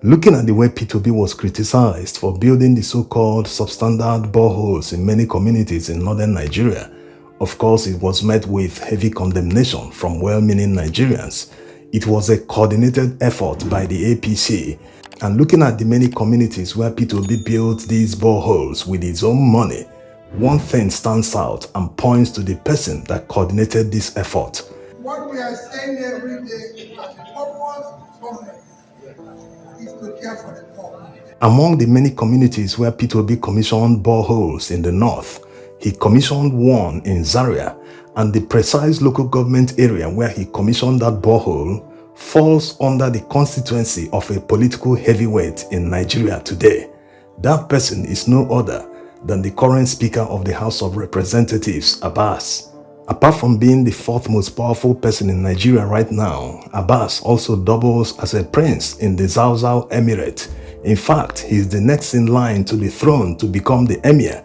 Looking at the way P2B was criticized for building the so-called substandard boreholes in many communities in northern Nigeria, of course it was met with heavy condemnation from well-meaning Nigerians. It was a coordinated effort by the APC. And looking at the many communities where P2B built these boreholes with his own money, one thing stands out and points to the person that coordinated this effort. What we are saying every day as a purpose government is to care for the poor. Among the many communities where P2B commissioned boreholes in the north, he commissioned one in Zaria, and the precise local government area where he commissioned that borehole falls under the constituency of a political heavyweight in Nigeria today. That person is no other than the current Speaker of the House of Representatives, Abbas. Apart from being the fourth most powerful person in Nigeria right now, Abbas also doubles as a prince in the Zauzau Emirate. In fact, he is the next in line to the throne to become the emir.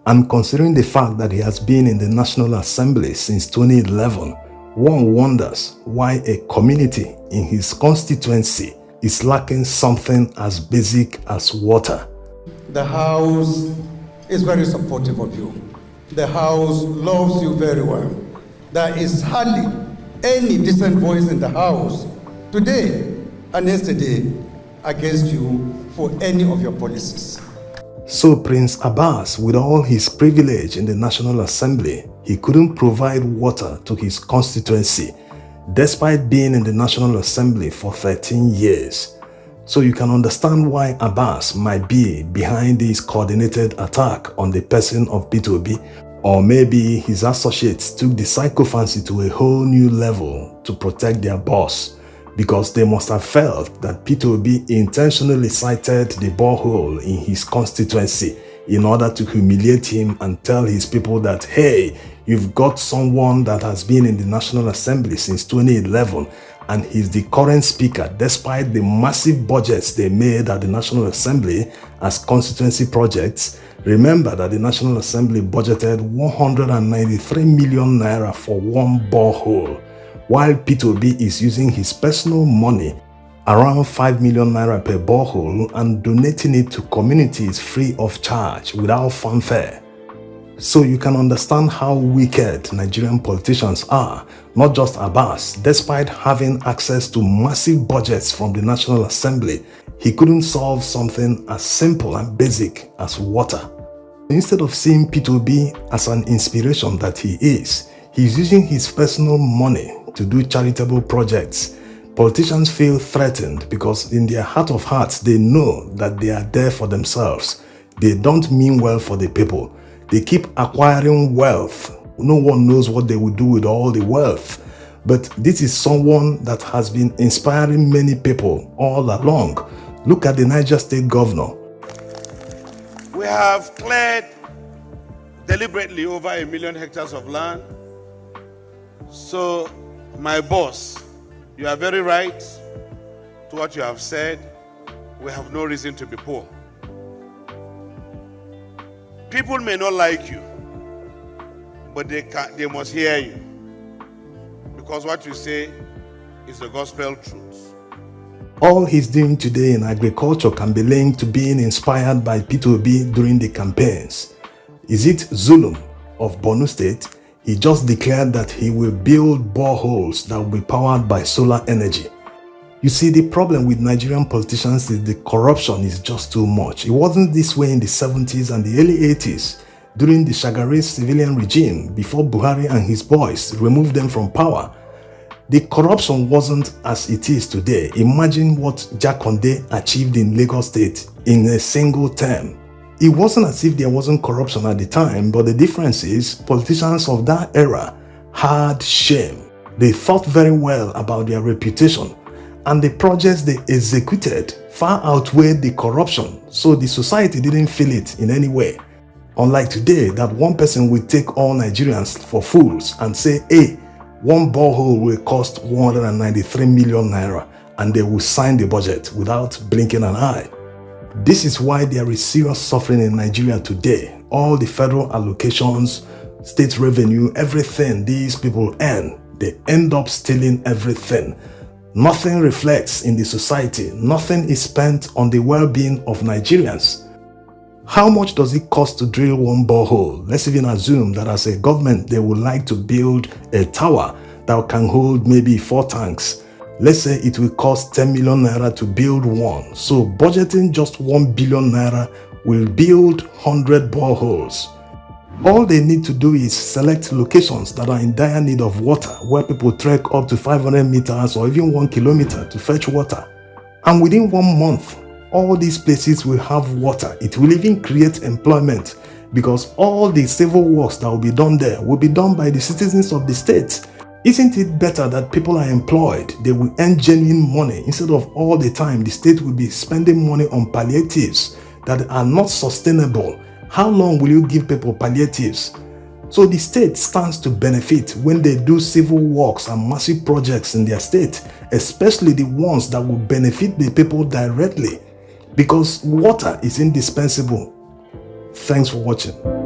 And considering the fact that he has been in the National Assembly since 2011, one wonders why a community in his constituency is lacking something as basic as water. The House is very supportive of you. The House loves you very well. There is hardly any decent voice in the House today and yesterday against you for any of your policies. So Prince Abbas, with all his privilege in the National Assembly, he couldn't provide water to his constituency, despite being in the National Assembly for 13 years. So you can understand why Abbas might be behind this coordinated attack on the person of P2B, or maybe his associates took the sycophancy to a whole new level to protect their boss, because they must have felt that P2B intentionally cited the borehole in his constituency in order to humiliate him and tell his people that, hey, you've got someone that has been in the National Assembly since 2011 and he's the current speaker despite the massive budgets they made at the National Assembly as constituency projects. Remember that the National Assembly budgeted 193 million naira for one borehole, while P2B is using his personal money, around 5 million naira per borehole, and donating it to communities free of charge without fanfare. So you can understand how wicked Nigerian politicians are, not just Abbas. Despite having access to massive budgets from the National Assembly, he couldn't solve something as simple and basic as water. Instead of seeing P2B as an inspiration that he is, he's using his personal money to do charitable projects. Politicians feel threatened because in their heart of hearts, they know that they are there for themselves. They don't mean well for the people. They keep acquiring wealth. No one knows what they will do with all the wealth. But this is someone that has been inspiring many people all along. Look at the Niger State governor. We have cleared deliberately over 1 million hectares of land. So, my boss, you are very right to what you have said. We have no reason to be poor. People may not like you, but they must hear you, because what you say is the gospel truth. All he's doing today in agriculture can be linked to being inspired by P2B during the campaigns. Is it Zulum of Borno State? He just declared that he will build boreholes that will be powered by solar energy. You see, the problem with Nigerian politicians is the corruption is just too much. It wasn't this way in the 70s and the early 80s, during the Shagari civilian regime, before Buhari and his boys removed them from power. The corruption wasn't as it is today. Imagine what Jakonde achieved in Lagos State in a single term. It wasn't as if there wasn't corruption at the time, but the difference is politicians of that era had shame. They thought very well about their reputation, and the projects they executed far outweighed the corruption, so the society didn't feel it in any way. Unlike today, that one person will take all Nigerians for fools and say, hey, one borehole will cost 193 million naira, and they will sign the budget without blinking an eye. This is why there is serious suffering in Nigeria today. All the federal allocations, state revenue, everything these people earn, they end up stealing everything. Nothing reflects in the society. Nothing is spent on the well-being of Nigerians. How much does it cost to drill one borehole? Let's even assume that as a government, they would like to build a tower that can hold maybe 4 tanks. Let's say it will cost 10 million naira to build one. So budgeting just 1 billion naira will build 100 boreholes. All they need to do is select locations that are in dire need of water, where people trek up to 500 meters or even 1 kilometer to fetch water. And within 1 month, all these places will have water. It will even create employment, because all the civil works that will be done there will be done by the citizens of the state. Isn't it better that people are employed? They will earn genuine money instead of all the time the state will be spending money on palliatives that are not sustainable. How long will you give people palliatives? So the state stands to benefit when they do civil works and massive projects in their state, especially the ones that will benefit the people directly, because water is indispensable. Thanks for watching.